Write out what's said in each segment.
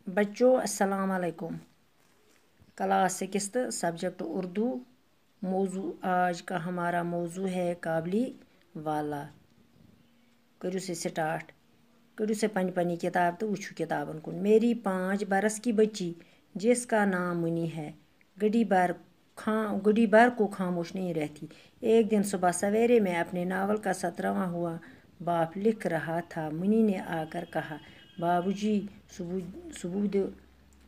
बच्चों अस्सलाम वालेकुम। Class 6 subject Urdu. मौजू आज का हमारा मौजू है काबली वाला। करू से स्टार्ट, करू से पनी किताब तो वुचू किताबन कुन। मेरी 5 बरस की बच्ची जिसका नाम मुनी है घड़ी भर को खामोश नहीं रहती। एक दिन सुबह सवेरे में अपने नावल का 17वां हुआ बाप लिख रहा था। मुनी ने आकर कहा, बाबूजी सबूत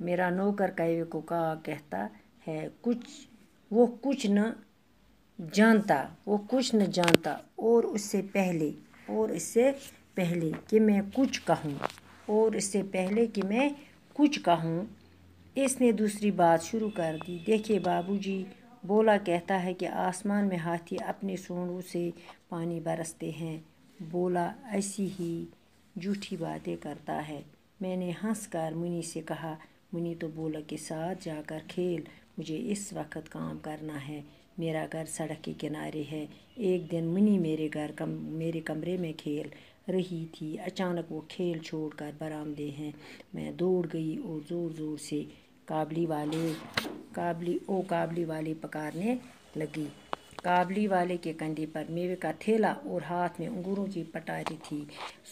मेरा नौकर कौवे को कहा कहता है वो कुछ न जानता और इससे पहले कि मैं कुछ कहूँ इसने दूसरी बात शुरू कर दी। देखिए बाबूजी, बोला कहता है कि आसमान में हाथी अपने सूंडों से पानी बरसते हैं। बोला ऐसी ही झूठी बातें करता है। मैंने हंसकर मुनी से कहा, मुनी तो बोला के साथ जाकर खेल, मुझे इस वक्त काम करना है। मेरा घर सड़क के किनारे है। एक दिन मुनी मेरे कमरे में खेल रही थी। अचानक वो खेल छोड़कर बरामदे मैं दौड़ गई और ज़ोर ज़ोर से काबली वाले पुकारने लगी। काबली वाले के कंधे पर मेवे का थैला और हाथ में अंगूरों की पटारी थी।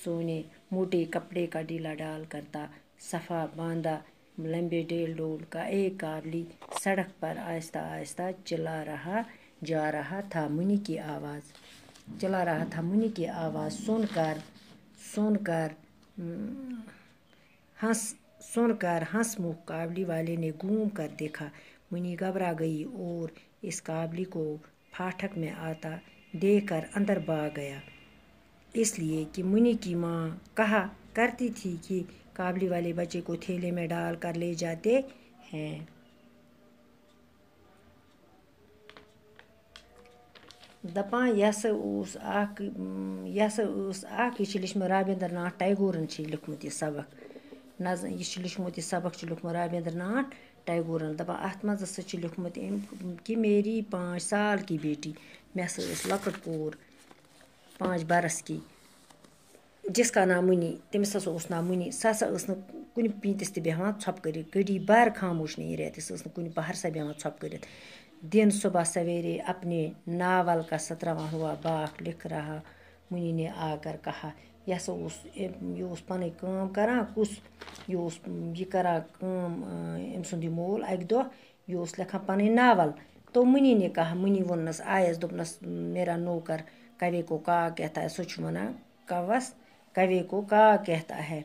सोने मोटे कपड़े का ढीला डाल करता सफ़ा बांधा लंबे डेल डोल का एक काबली सड़क पर आहिस्ता आहिस्ता चला रहा था। मुनी की आवाज़ सुनकर हंसमुख काबली वाले ने घूम कर देखा। मुनी घबरा गई और इस काबली को फाटक में आता देखकर अंदर भाग गया। इसलिए कि मुनी की माँ कहा करती थी कि काबली वाले बच्चे को थैले में डाल कर ले जाते हैं। दपान यह लिखमुत राबिंद्र नाथ टैगोरन लिखमुत यह सबक लिखमुत राबिंद्र नाथ टैगोरन। दपान अत मज लिखमुत कि मेरी 5 साल की बेटी मे लकट कोर 5 बरस की जिसका नाम मुनी, तमिस नाम मुनी। सह कुन पींतिस बेहान छप कर घड़ी भर खामोश नहीं रहती। सह कुन पहर सा बेहान छप कर। दिन सुबह सवेरे अपने नावल का 17वां हुआ बाप लिख रहा। मुनी ने आकर कहा, यह पन काम करा यह करा अम सुंद मोल अक दो यह लिखान पन नावल। तो मुनी ने कहा, मुनी वोनस आयस दोपनस मेरा नौकर कौवे को कहा कहता है। सो वना कौवस कौवे को कहा कहता है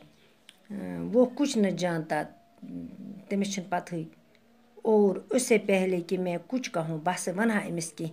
वो कुछ न जानता, तमिस पत और उससे पहले कि मैं कुछ कहूँ बस वना अमिस कि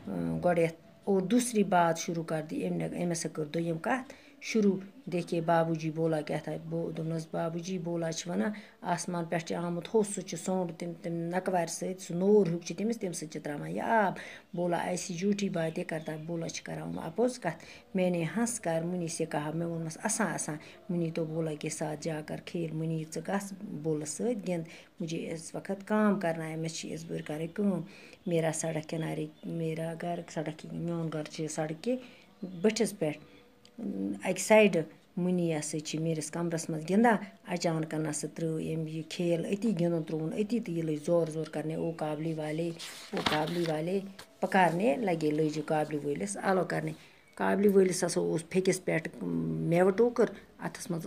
गोड़ियत और दूसरी बात शुरू कर दी। अमिस कर दोयम कत शुरू। देखिए बाबूजी बोला कहता है। दोपनस बाबूजी बोला वना आसमान पे आमुत हो सह सोंड तम नकवार सह नोर हुक तम त्रावान यह आब। बोला ऐसी झूठी बातें करता है। बोला करान अपोज कत। मैंने हंस कर मुनी से कहा, मैं वोनमस असा। मुनी तो बोला के साथ जाकर खेल। मुनी गस बोल सत गिंद, मुझे इस वक्त काम करना है। मे इस बुर कर काम। मेरा सड़क किनारे मेरा घर मोन घर सड़क के बठिस पे अक साइड मुनी मेरिस कमरस मज गिंदा। अचानक त्रो यह खेल अति गिंदन त्रोन अति तो यह जोर जोर करने ओ काबली वाले पकारने लगे। लजो काबली वालिस आलो करने। काबली वालिस फेकिस पे मेव टोकर अथस मज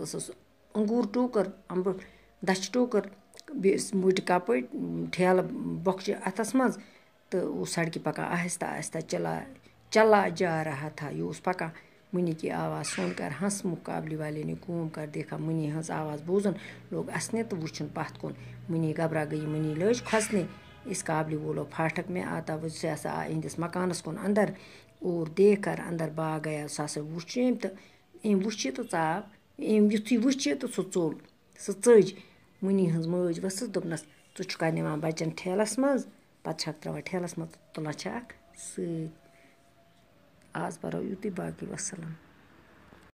अंगूर टोकर अम्ब दच टोकर मुट कपट ठेल बोक्च अथस मज तो सड़क पका आहिस्ता आहिस्ता चला जा रहा था। यह पका। मुनी की आवाज़ सुनकर हंसमुख काबली वाले ने घूम कर देखा। मुनी हंस आवाज़ बोजन लोग असने तो वुचन पथ कुन। मुनी घबरा गई। मुनी लज खसने। इस काबली वो फाटक में आता वो इंदिस मकानस कुन अंदर और देख कर अंदर भाग गया। सह वुच तो वुच तो चाव युथु वुच तो सह चज। मुनी हज मज वसस दोपनस षुका निवान बच्चन ठेलस मज पत त्रावान ठेलस मज तुलान सत। आज परो युतुय बाकी वसलम।